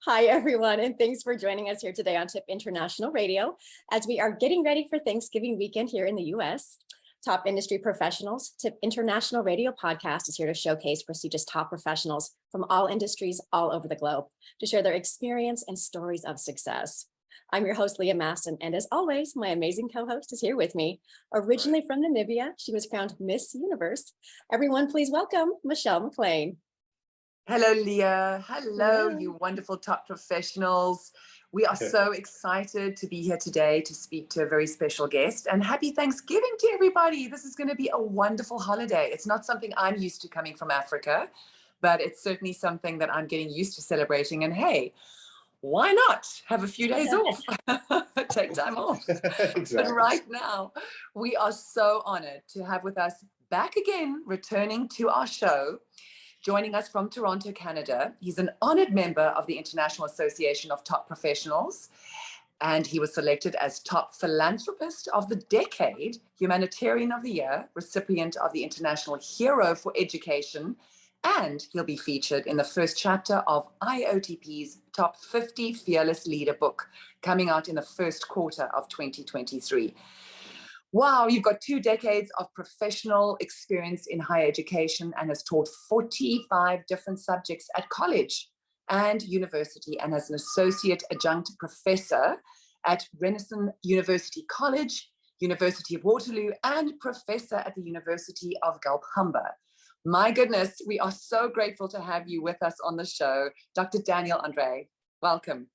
Hi, everyone, and thanks for joining us here today on TIP International Radio as we are getting ready for Thanksgiving weekend here in the U.S. Top industry professionals, TIP International Radio podcast is here to showcase prestigious top professionals from all industries all over the globe to share their experience and stories of success. I'm your host, Leah Masten, and as always, my amazing co-host is here with me. Originally from Namibia, she was crowned Miss Universe. Everyone, please welcome Michelle McLean. Hello, Leah. Hello, you wonderful top professionals. We are so excited to be here today to speak to a very special guest, and happy Thanksgiving to everybody. This is going to be a wonderful holiday. It's not something I'm used to coming from Africa, but it's certainly something that I'm getting used to celebrating. And hey, why not have a few days off? Take time off. Exactly. But right now, we are so honored to have with us back again, returning to our show, joining us from Toronto, Canada. He's an honored member of the International Association of Top Professionals, and he was selected as Top Philanthropist of the Decade, Humanitarian of the Year, recipient of the International Hero for Education, and he'll be featured in the first chapter of IAOTP's Top 50 Fearless Leader book, coming out in the first quarter of 2023. Wow, you've got 2 decades of professional experience in higher education and has taught 45 different subjects at college and university, and as an associate adjunct professor at Renison University College, University of Waterloo, and professor at the University of Galpamba. My goodness, we are so grateful to have you with us on the show. Dr. Daniel Andreae, welcome.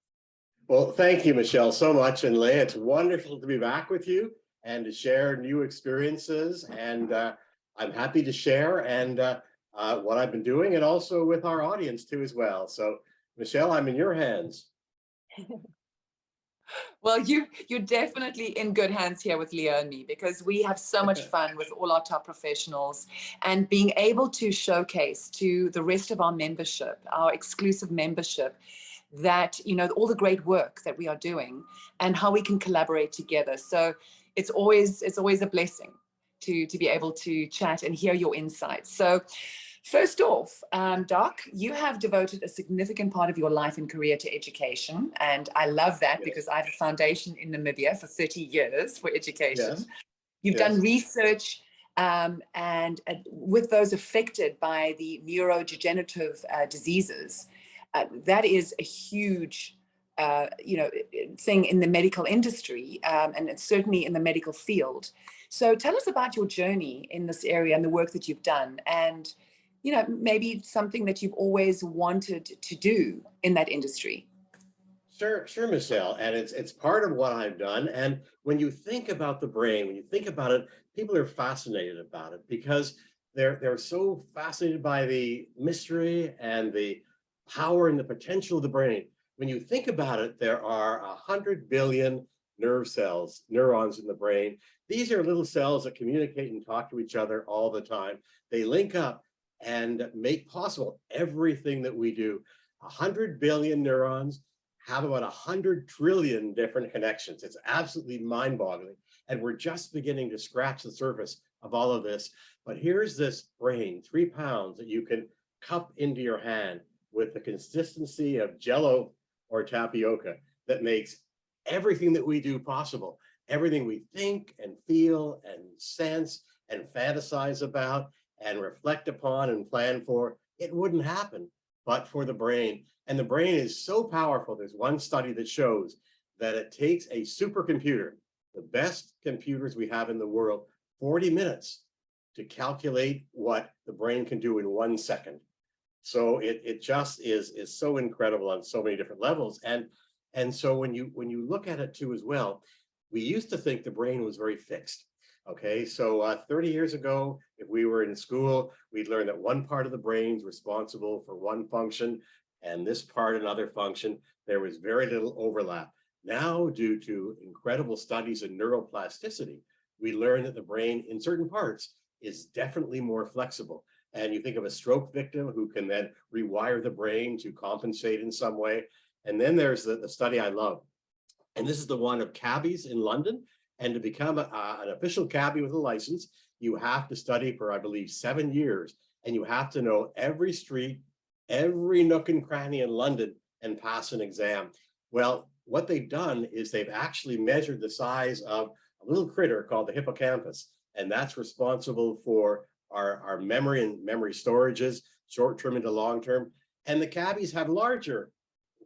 Well, thank you, Michelle, so much. And Leah, it's wonderful to be back with you and to share new experiences. And I'm happy to share what I've been doing, and also with our audience too as well. So Michelle, I'm in your hands. Well, you're definitely in good hands here with Leah and me, because we have so much fun with all our top professionals, and being able to showcase to the rest of our membership, our exclusive membership, that, you know, all the great work that we are doing and how we can collaborate together. So it's always a blessing to be able to chat and hear your insights. So first off, Doc, you have devoted a significant part of your life and career to education. And I love that, because I have a foundation in Namibia for 30 years for education. Yes. You've done research and with those affected by the neurodegenerative diseases. That is a huge thing in the medical industry, and it's certainly in the medical field. So tell us about your journey in this area and the work that you've done, and maybe something that you've always wanted to do in that industry. Sure, Michelle. And it's part of what I've done. And when you think about the brain, when you think about it, people are fascinated about it, because they're so fascinated by the mystery and the power and the potential of the brain. When you think about it, there are 100 billion nerve cells, neurons in the brain. These are little cells that communicate and talk to each other all the time. They link up and make possible everything that we do. 100 billion neurons have about 100 trillion different connections. It's absolutely mind-boggling. And we're just beginning to scratch the surface of all of this. But here's this brain, 3 pounds, that you can cup into your hand with the consistency of Jell-O or tapioca, that makes everything that we do possible. Everything we think and feel and sense and fantasize about and reflect upon and plan for, it wouldn't happen but for the brain. And the brain is so powerful. There's one study that shows that it takes a supercomputer, the best computers we have in the world, 40 minutes to calculate what the brain can do in 1 second. So it just is so incredible on so many different levels. And so when you look at it too as well, we used to think the brain was very fixed. Okay, so 30 years ago, if we were in school, we'd learn that one part of the brain's responsible for one function, and this part another function. There was very little overlap. Now, due to incredible studies in neuroplasticity, we learn that the brain in certain parts is definitely more flexible. And you think of a stroke victim who can then rewire the brain to compensate in some way. And then there's the study I love. And this is the one of cabbies in London. And to become an official cabbie with a license, you have to study for, I believe, 7 years. And you have to know every street, every nook and cranny in London, and pass an exam. Well, what they've done is they've actually measured the size of a little critter called the hippocampus, and that's responsible for our memory and memory storages, short-term into long-term. And the cabbies have larger,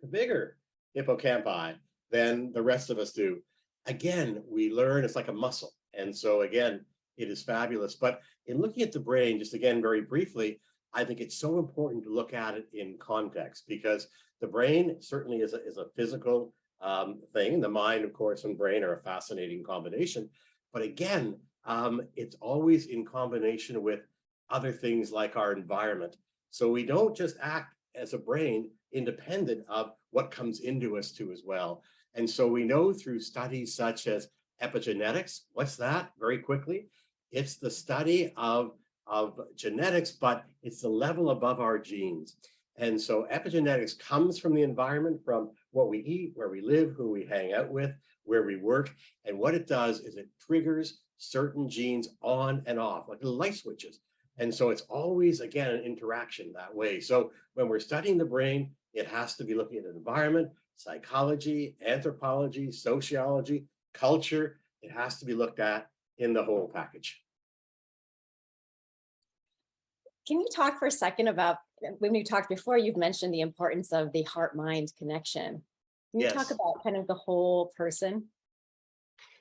bigger hippocampi than the rest of us do. Again, we learn it's like a muscle. And so again, it is fabulous. But in looking at the brain, just again, very briefly, I think it's so important to look at it in context, because the brain certainly is a physical thing. The mind, of course, and brain are a fascinating combination. But again, it's always in combination with other things like our environment. So we don't just act as a brain independent of what comes into us too as well. And so we know through studies such as epigenetics, what's that? Very quickly, it's the study of genetics, but it's the level above our genes. And so epigenetics comes from the environment, from what we eat, where we live, who we hang out with, where we work. And what it does is it triggers certain genes on and off, like little light switches. And so it's always, again, an interaction that way. So when we're studying the brain, it has to be looking at the environment, psychology, anthropology, sociology, culture. It has to be looked at in the whole package. Can you talk for a second about, when we talked before, you've mentioned the importance of the heart-mind connection. Can you talk about kind of the whole person?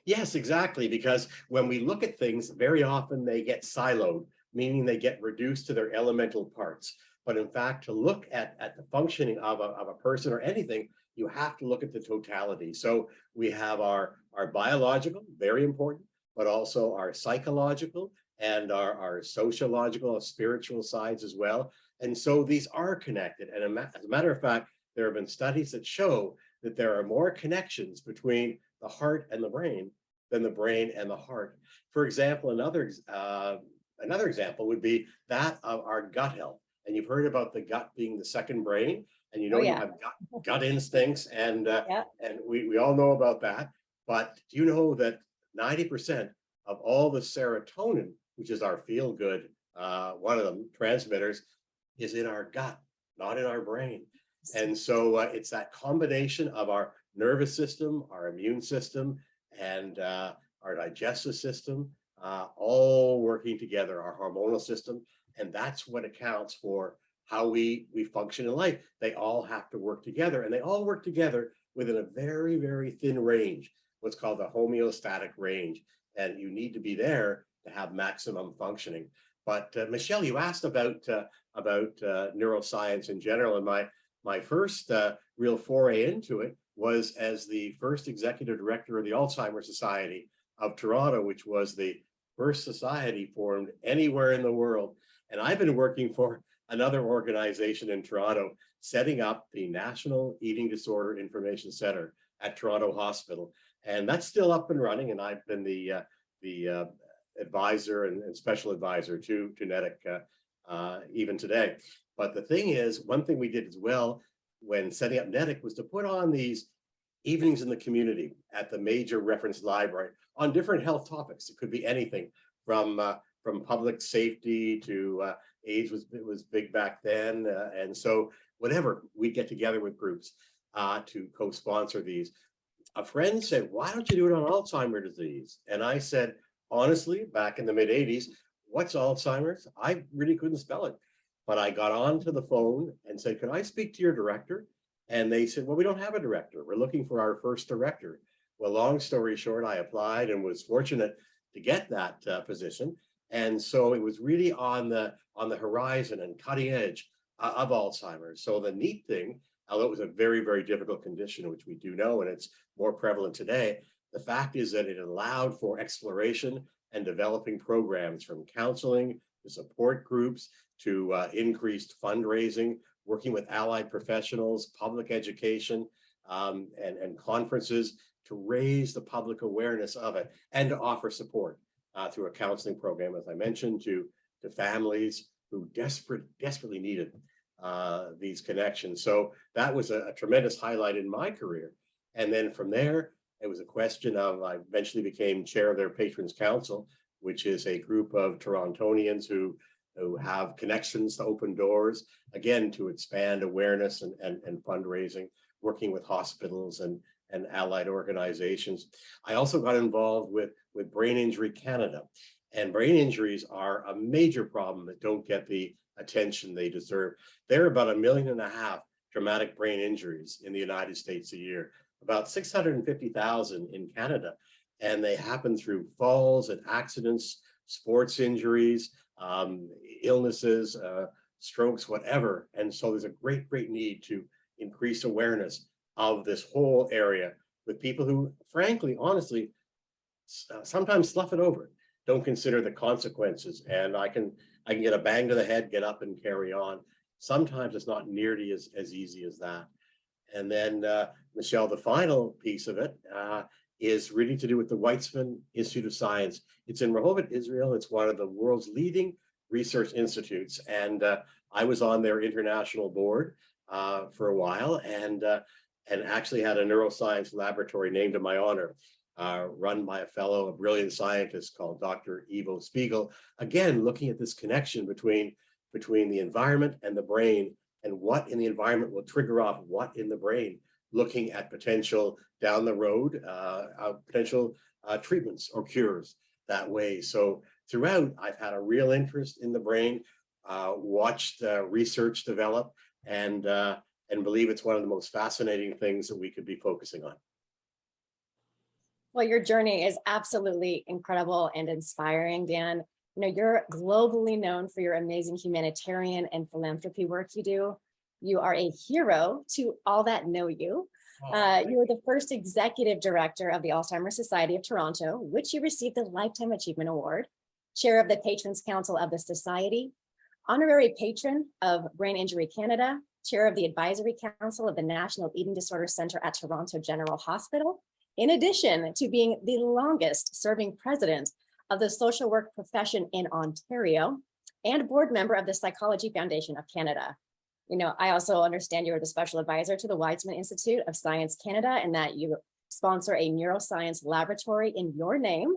Yes, exactly. Because when we look at things, very often they get siloed, meaning they get reduced to their elemental parts. But in fact, to look at the functioning of a person or anything, you have to look at the totality. So we have our biological, very important, but also our psychological and our sociological, our spiritual sides as well. And so these are connected. And as a matter of fact, there have been studies that show that there are more connections between the heart and the brain than the brain and the heart. For example, another example would be that of our gut health. And you've heard about the gut being the second brain, and you know you have gut instincts, and we all know about that. But do you know that 90% of all the serotonin, which is our feel-good, one of them, transmitters, is in our gut, not in our brain. And so it's that combination of our nervous system, our immune system, and our digestive system, all working together, our hormonal system. And that's what accounts for how we function in life. They all have to work together, and they all work together within a very, very thin range, what's called the homeostatic range. And you need to be there to have maximum functioning. But Michelle, you asked about neuroscience in general, and my first real foray into it was as the first executive director of the Alzheimer's Society of Toronto, which was the first society formed anywhere in the world. And I've been working for another organization in Toronto, setting up the National Eating Disorder Information Center at Toronto Hospital. And that's still up and running. And I've been the advisor and special advisor to NEDIC even today. But the thing is, one thing we did as well when setting up NEDIC was to put on these evenings in the community at the major reference library on different health topics. It could be anything from public safety to AIDS was big back then. And so whatever, we'd get together with groups to co-sponsor these. A friend said, why don't you do it on Alzheimer's disease? And I said, honestly, back in the mid 80s, what's Alzheimer's? I really couldn't spell it. But I got onto the phone and said, can I speak to your director? And they said, well, we don't have a director. We're looking for our first director. Well, long story short, I applied and was fortunate to get that position. And so it was really on the horizon and cutting edge of Alzheimer's. So the neat thing, although it was a very, very difficult condition, which we do know, and it's more prevalent today, the fact is that it allowed for exploration and developing programs from counseling to support groups to increased fundraising, working with allied professionals, public education, and conferences to raise the public awareness of it and to offer support through a counseling program, as I mentioned, to families who desperately needed these connections. So that was a tremendous highlight in my career. And then from there, it was a question of, I eventually became chair of their Patrons Council, which is a group of Torontonians who who have connections to open doors, again, to expand awareness and fundraising, working with hospitals and allied organizations. I also got involved with Brain Injury Canada. And brain injuries are a major problem that don't get the attention they deserve. There are about 1.5 million traumatic brain injuries in the United States a year, about 650,000 in Canada. And they happen through falls and accidents, sports injuries, illnesses, strokes, whatever. And so there's a great need to increase awareness of this whole area with people who, frankly, honestly, sometimes slough it over, don't consider the consequences. And I can get a bang to the head, get up and carry on. Sometimes it's not nearly as easy as that. And then, Michelle, the final piece of it is really to do with the Weizmann Institute of Science. It's in Rehovot, Israel. It's one of the world's leading research institutes. And I was on their international board for a while, and actually had a neuroscience laboratory named in my honor, run by a fellow, a brilliant scientist called Dr. Ivo Spiegel. Again, looking at this connection between the environment and the brain, and what in the environment will trigger off what in the brain, looking at potential down the road, potential treatments or cures that way. So throughout, I've had a real interest in the brain, watched research develop, and believe it's one of the most fascinating things that we could be focusing on. Well, your journey is absolutely incredible and inspiring, Dan. You know, you're globally known for your amazing humanitarian and philanthropy work you do. You are a hero to all that know you. You were the first executive director of the Alzheimer's Society of Toronto, which you received the Lifetime Achievement Award, chair of the Patrons Council of the Society, honorary patron of Brain Injury Canada, chair of the Advisory Council of the National Eating Disorder Center at Toronto General Hospital, in addition to being the longest serving president of the social work profession in Ontario and board member of the Psychology Foundation of Canada. You know, I also understand you are the special advisor to the Weizmann Institute of Science Canada, and that you sponsor a neuroscience laboratory in your name.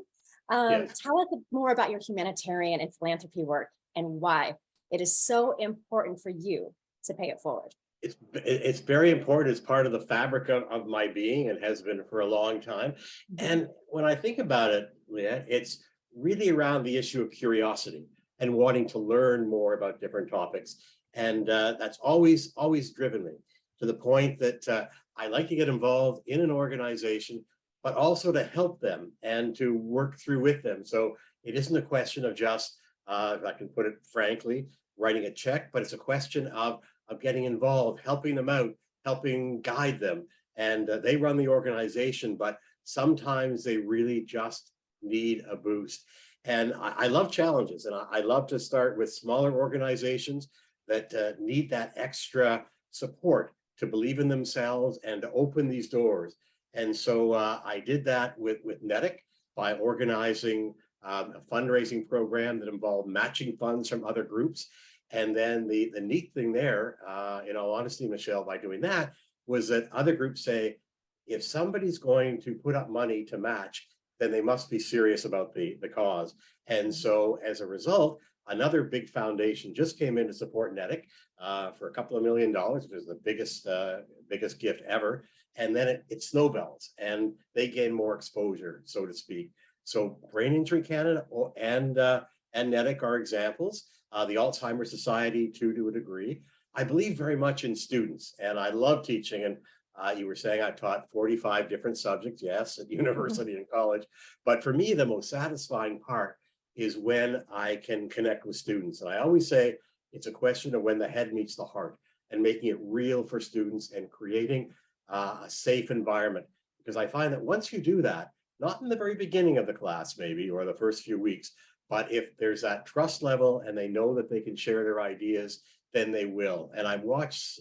Yes. Tell us more about your humanitarian and philanthropy work and why it is so important for you to pay it forward. It's very important. It's part of the fabric of my being, and has been for a long time. And when I think about it, Leah, it's really around the issue of curiosity and wanting to learn more about different topics. And that's always driven me, to the point that I like to get involved in an organization, but also to help them and to work through with them. So it isn't a question of just, if I can put it frankly, writing a check, but it's a question of getting involved, helping them out, helping guide them. And they run the organization, but sometimes they really just need a boost. And I love challenges, and I love to start with smaller organizations that need that extra support to believe in themselves and to open these doors. And so I did that with NETIC by organizing a fundraising program that involved matching funds from other groups. And then the neat thing there, in all honesty, Michelle, by doing that, was that other groups say, if somebody's going to put up money to match, then they must be serious about the cause. And so as a result, another big foundation just came in to support NETIC for a couple of $1 million, which is the biggest gift ever. And then it snowballs, and they gain more exposure, so to speak. So Brain Injury Canada and NETIC are examples. The Alzheimer's Society, too, to a degree. I believe very much in students, and I love teaching. And you were saying I taught 45 different subjects, yes, at university and college. But for me, the most satisfying part is when I can connect with students. And I always say it's a question of when the head meets the heart, and making it real for students and creating a safe environment. Because I find that once you do that, not in the very beginning of the class maybe, or the first few weeks, but if there's that trust level and they know that they can share their ideas, then they will. And I've watched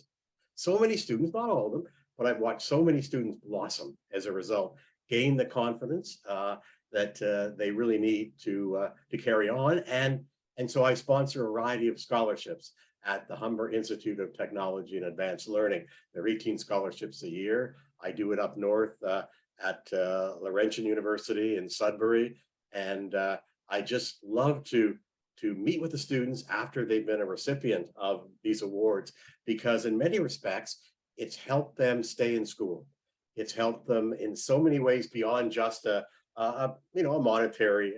so many students, not all of them, but I've watched so many students blossom as a result, gain the confidence that they really need to carry on. And so I sponsor a variety of scholarships at the Humber Institute of Technology and Advanced Learning. There are 18 scholarships a year. I do it up north at Laurentian University in Sudbury. And I just love to to meet with the students after they've been a recipient of these awards, because in many respects, it's helped them stay in school. It's helped them in so many ways beyond just a monetary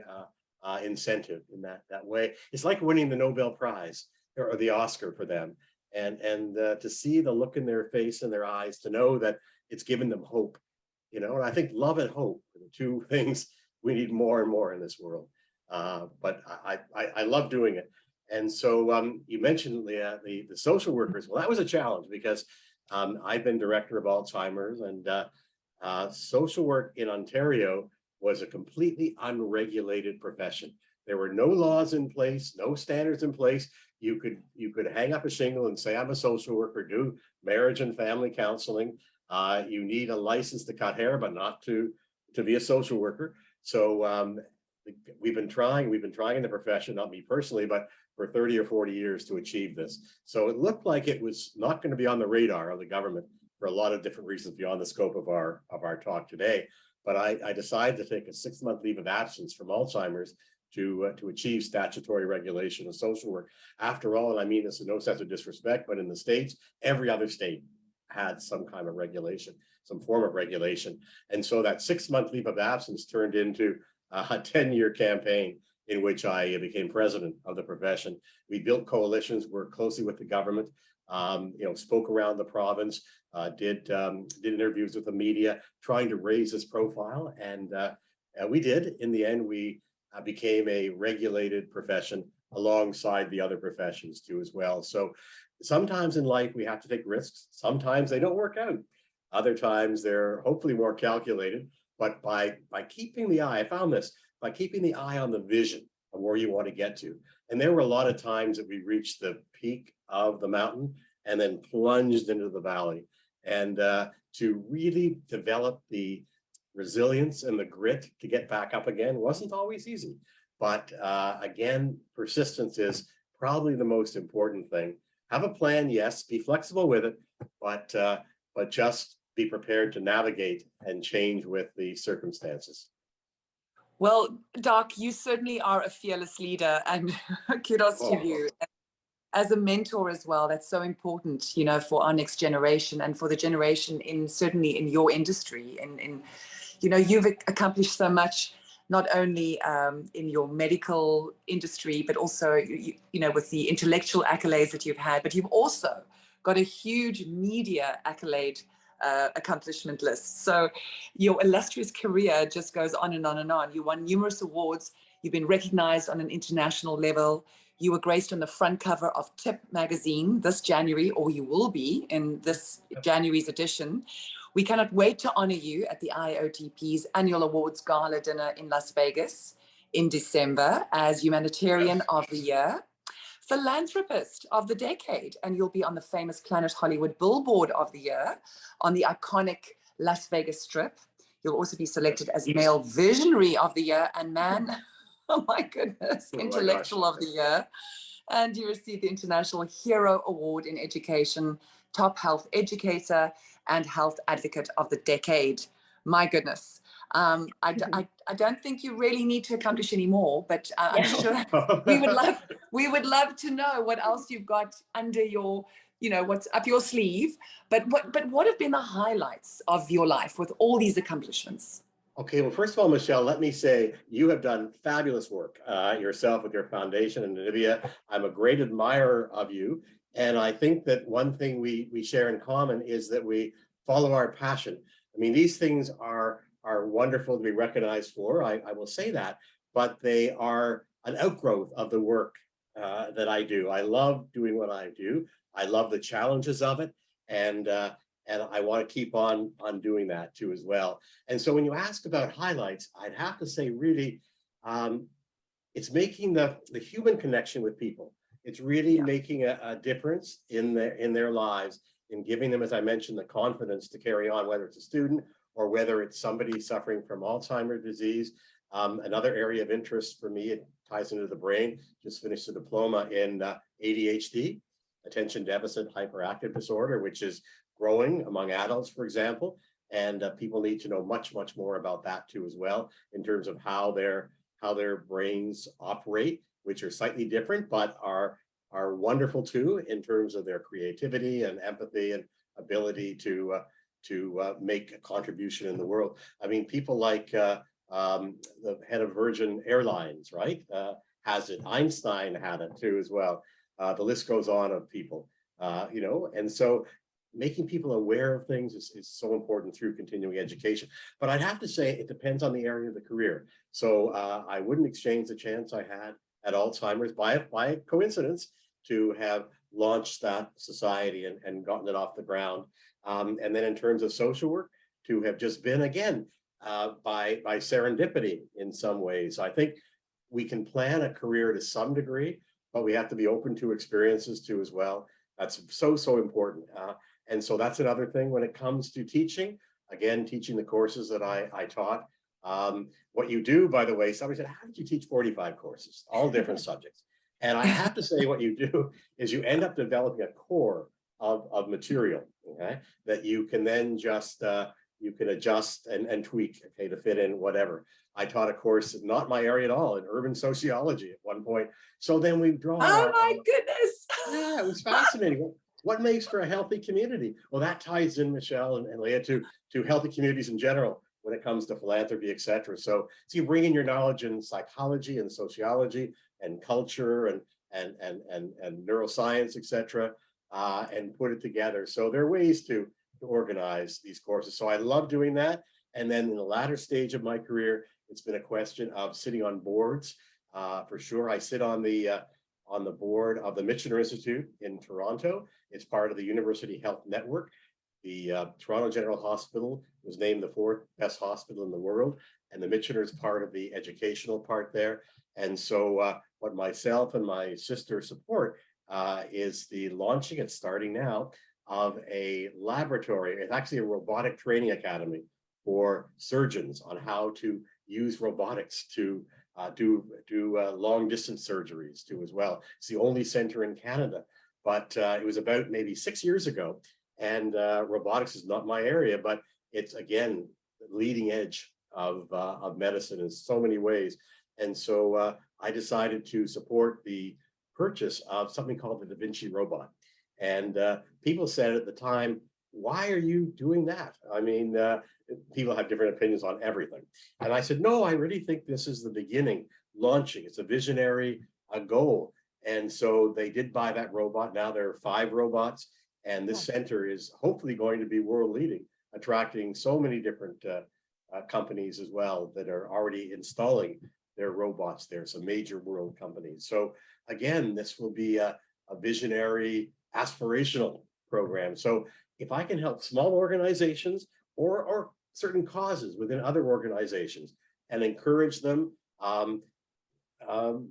incentive in that way. It's like winning the Nobel Prize or the Oscar for them, and to see the look in their face and their eyes, to know that it's given them hope, And I think love and hope are the two things we need more and more in this world. But I love doing it. And so you mentioned, Leah, the social workers. Well, that was a challenge because I've been director of Alzheimer's, and social work in Ontario was a completely unregulated profession. There were no laws in place, no standards in place. You could hang up a shingle and say, I'm a social worker, do marriage and family counseling. You need a license to cut hair, but not to be a social worker. So we've been trying in the profession, not me personally, but for 30 or 40 years to achieve this. So it looked like it was not going to be on the radar of the government for a lot of different reasons beyond the scope of our talk today. But I decided to take a 6-month leave of absence from Alzheimer's to achieve statutory regulation of social work. After all, and I mean this in no sense of disrespect, but in the States, every other state had some kind of regulation, some form of regulation. And so that 6-month leave of absence turned into a 10-year campaign in which I became president of the profession. We built coalitions, worked closely with the government, spoke around the province, did interviews with the media, trying to raise this profile. And we did. In the end, we became a regulated profession alongside the other professions too as well. So sometimes in life we have to take risks. Sometimes they don't work out. Other times they're hopefully more calculated. But by keeping the eye, I found this, by keeping the eye on the vision of where you want to get to. And there were a lot of times that we reached the peak of the mountain and then plunged into the valley. And to really develop the resilience and the grit to get back up again wasn't always easy. But again, persistence is probably the most important thing. Have a plan, yes, be flexible with it, but just be prepared to navigate and change with the circumstances. Well, Doc, you certainly are a fearless leader, and kudos to you. As a mentor as well, that's so important, for our next generation and for the generation certainly in your industry. And you've accomplished so much, not only in your medical industry, but also, with the intellectual accolades that you've had, but you've also got a huge media accolade accomplishment list. So your illustrious career just goes on and on and on. You won numerous awards. You've been recognized on an international level. You were graced on the front cover of Tip magazine this January, or you will be in this January's edition. We cannot wait to honor you at the IAOTP's annual awards gala dinner in Las Vegas in December as Humanitarian of the Year, Philanthropist of the Decade, and you'll be on the famous Planet Hollywood Billboard of the Year on the iconic Las Vegas Strip. You'll also be selected as Male Visionary of the Year and Man, oh my goodness, Intellectual of the Year. And you received the International Hero Award in Education, Top Health Educator, and Health Advocate of the Decade. My goodness. I don't think you really need to accomplish any more, but I'm sure we would love to know what else you've got under your, what's up your sleeve. But what have been the highlights of your life with all these accomplishments? Okay, well, first of all, Michelle, let me say you have done fabulous work yourself with your foundation. And Olivia, I'm a great admirer of you. And I think that one thing we share in common is that we follow our passion. I mean, these things are wonderful to be recognized for, I will say that, but they are an outgrowth of the work that I do. I love doing what I do. I love the challenges of it. And I want to keep on doing that too as well. And so when you ask about highlights, I'd have to say really, it's making the human connection with people. It's really making a difference in their lives, in giving them, as I mentioned, the confidence to carry on, whether it's a student or whether it's somebody suffering from Alzheimer's disease. Another area of interest for me, it ties into the brain, just finished a diploma in ADHD, attention deficit hyperactive disorder, which is growing among adults, for example. And people need to know much, much more about that too as well, in terms of how their brains operate which are slightly different, but are wonderful too in terms of their creativity and empathy and ability to make a contribution in the world. I mean, people like the head of Virgin Airlines, right? Has it. Einstein had it too as well. The list goes on of people, you know, and so making people aware of things is so important through continuing education. But I'd have to say it depends on the area of the career. So I wouldn't exchange the chance I had at Alzheimer's by coincidence to have launched that society and gotten it off the ground. And then in terms of social work, to have just been, again, by serendipity in some ways. I think we can plan a career to some degree, but we have to be open to experiences too as well. That's so important. And so that's another thing when it comes to teaching. Again, teaching the courses that I taught. What you do, by the way, somebody said, how did you teach 45 courses, all different subjects? And I have to say what you do is you end up developing a core of material, okay, that you can then just, you can adjust and tweak, okay, to fit in whatever. I taught a course, not my area at all, in urban sociology at one point. So then we draw. Oh my goodness. Yeah, it was fascinating. What makes for a healthy community? Well, that ties in, Michelle and Leah, to healthy communities in general when it comes to philanthropy, et cetera. So you bring in your knowledge in psychology and sociology and culture and neuroscience, et cetera, and put it together. So there are ways to organize these courses. So I love doing that. And then in the latter stage of my career, it's been a question of sitting on boards. For sure, I sit on the board of the Michener Institute in Toronto. It's part of the University Health Network. The Toronto General Hospital was named the 4th best hospital in the world, and the Michener is part of the educational part there. And so what myself and my sister support is the launching, it's starting now, of a laboratory. It's actually a robotic training academy for surgeons on how to use robotics to do long distance surgeries too as well. It's the only center in Canada, but it was about maybe 6 years ago. And robotics is not my area, but it's, again, the leading edge of medicine in so many ways. And so I decided to support the purchase of something called the Da Vinci robot. And people said at the time, why are you doing that? I mean, people have different opinions on everything. And I said, no, I really think this is the beginning, launching. It's a visionary goal. And so they did buy that robot. Now there are 5 robots. And this center is hopefully going to be world leading, attracting so many different companies as well that are already installing their robots there. Some major world companies. So again, this will be a visionary, aspirational program. So if I can help small organizations or certain causes within other organizations and encourage them,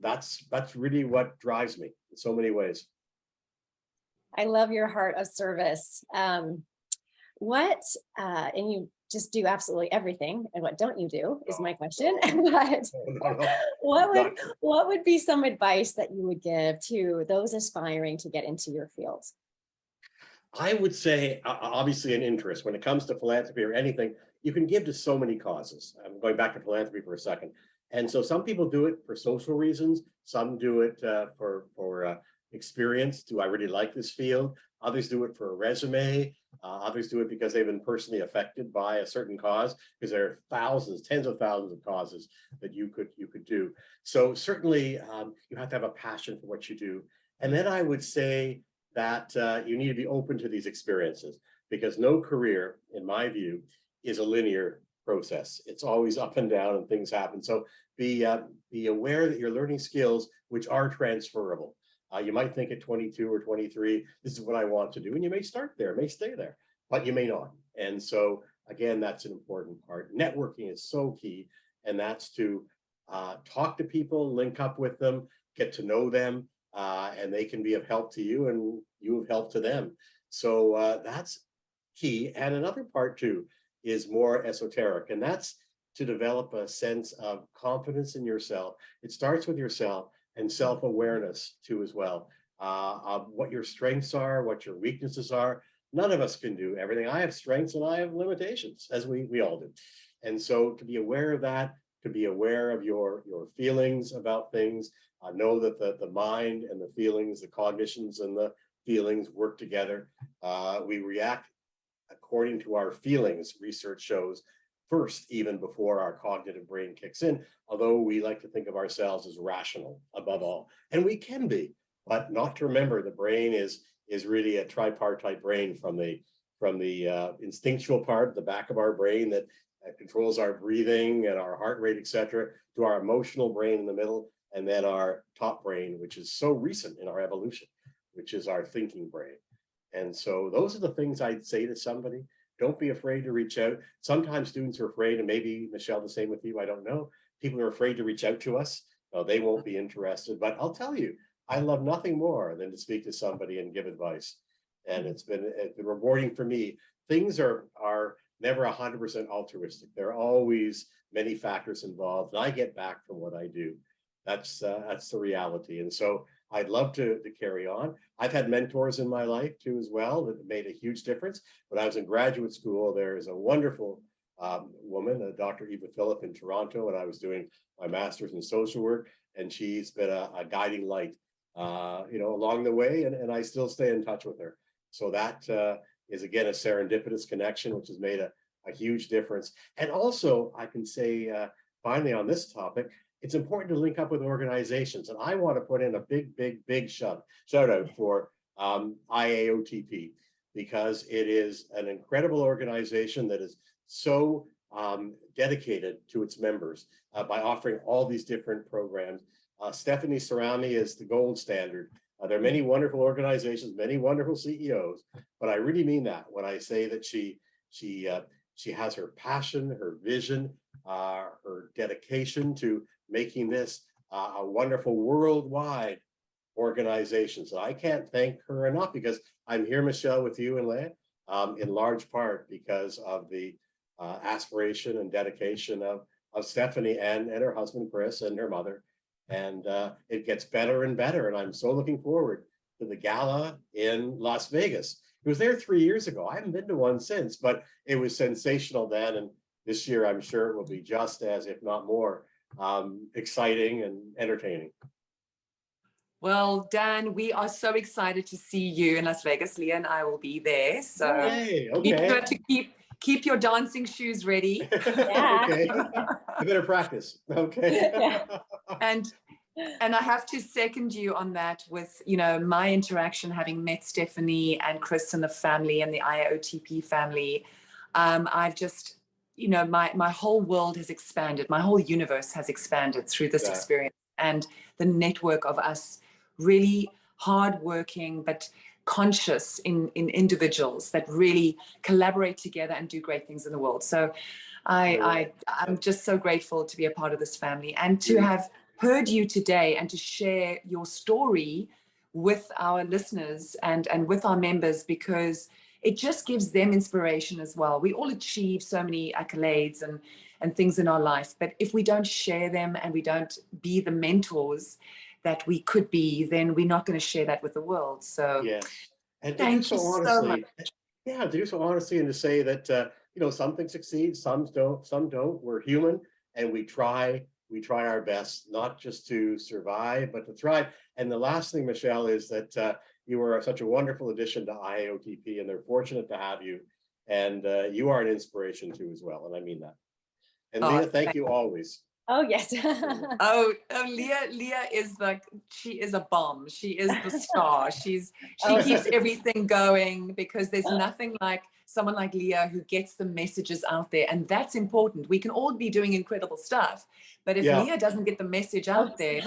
that's really what drives me in so many ways. I love your heart of service. And you just do absolutely everything. And what don't you do is my question. But what would be some advice that you would give to those aspiring to get into your field? I would say, obviously, an interest. When it comes to philanthropy or anything, you can give to so many causes. I'm going back to philanthropy for a second. And so some people do it for social reasons. Some do it for experience. Do I really like this field? Others do it for a resume. Others do it because they've been personally affected by a certain cause, because there are thousands, tens of thousands of causes that you could do. So certainly you have to have a passion for what you do. And then I would say that you need to be open to these experiences, because no career, in my view, is a linear process. It's always up and down and things happen. So be aware that you're learning skills which are transferable. You might think at 22 or 23, this is what I want to do. And you may start there, may stay there, but you may not. And so, again, that's an important part. Networking is so key. And that's to talk to people, link up with them, get to know them, and they can be of help to you and you of help to them. So that's key. And another part, too, is more esoteric. And that's to develop a sense of confidence in yourself. It starts with yourself. And self-awareness too as well, of what your strengths are, what your weaknesses are. None of us can do everything. I have strengths and I have limitations, as we all do. And so to be aware of that, to be aware of your feelings about things. Know that the mind and the feelings, the cognitions and the feelings work together. We react according to our feelings, research shows, first, even before our cognitive brain kicks in, although we like to think of ourselves as rational above all. And we can be, but not to remember the brain is really a tripartite brain, from the instinctual part, the back of our brain that controls our breathing and our heart rate, etc., to our emotional brain in the middle, and then our top brain, which is so recent in our evolution, which is our thinking brain. And so those are the things I'd say to somebody. Don't be afraid to reach out. Sometimes students are afraid, and maybe, Michelle, the same with you, I don't know. People are afraid to reach out to us. No, they won't be interested. But I'll tell you, I love nothing more than to speak to somebody and give advice. And it's been rewarding for me. Things are never 100% altruistic. There are always many factors involved, and I get back from what I do. That's the reality. And so I'd love to carry on. I've had mentors in my life too as well that made a huge difference. When I was in graduate school, there is a wonderful woman, Dr. Eva Phillip in Toronto, and I was doing my master's in social work, and she's been a guiding light, along the way, and I still stay in touch with her. So that is, again, a serendipitous connection, which has made a huge difference. And also, I can say, finally, on this topic, it's important to link up with organizations. And I want to put in a big shout out for IAOTP, because it is an incredible organization that is so dedicated to its members by offering all these different programs. Stephanie Sarami is the gold standard. There are many wonderful organizations, many wonderful CEOs, but I really mean that when I say that she has her passion, her vision, her dedication to making this a wonderful worldwide organization. So I can't thank her enough, because I'm here, Michelle, with you and Leah, in large part because of the aspiration and dedication of Stephanie and her husband, Chris, and her mother. And it gets better and better. And I'm so looking forward to the gala in Las Vegas. It was there 3 years ago. I haven't been to one since, but it was sensational then. And this year, I'm sure it will be just as, if not more, exciting and entertaining. Well, Dan, we are so excited to see you in Las Vegas. Leah and I will be there. So Hey, be okay. sure to keep your dancing shoes ready. Yeah. Okay. I better practice. Okay. Yeah. And I have to second you on that with, my interaction, having met Stephanie and Chris and the family and the IAOTP family. I've just, my whole world has expanded. My whole universe has expanded through this experience, and the network of us really hardworking but conscious in individuals that really collaborate together and do great things in the world. So I'm just so grateful to be a part of this family, and to have heard you today and to share your story with our listeners and with our members, because it just gives them inspiration as well. We all achieve so many accolades and things in our life, but if we don't share them and we don't be the mentors that we could be, then we're not going to share that with the world. So yes, and thank you so much. Yeah, to do so honestly, and to say that some things succeed, some don't. We're human, and we try our best, not just to survive, but to thrive. And the last thing, Michelle, is that you are such a wonderful addition to IAOTP, and they're fortunate to have you. And you are an inspiration too, as well. And I mean that. And Leah, thank you always. Oh, yes. Leah is she is a bomb. She is the star. She keeps everything going, because there's nothing like someone like Leah who gets the messages out there. And that's important. We can all be doing incredible stuff, but if Leah doesn't get the message out there,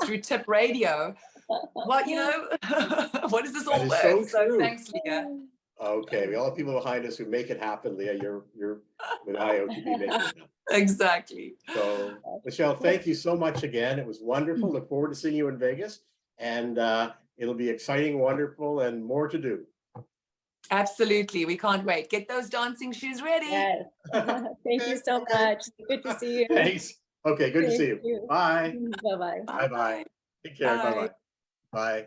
through tip radio, what is this all worth? So thanks, Leah. Okay, we all have people behind us who make it happen. Leah, you're with IAOTP making it happen. Exactly. So, Michelle, thank you so much again. It was wonderful. Look forward to seeing you in Vegas, and it'll be exciting, wonderful, and more to do. Absolutely. We can't wait. Get those dancing shoes ready. Yes. Thank you so much. Good to see you. Thanks. Okay, good to see you. Bye. Bye-bye. Bye-bye. Take care. Bye-bye. Bye.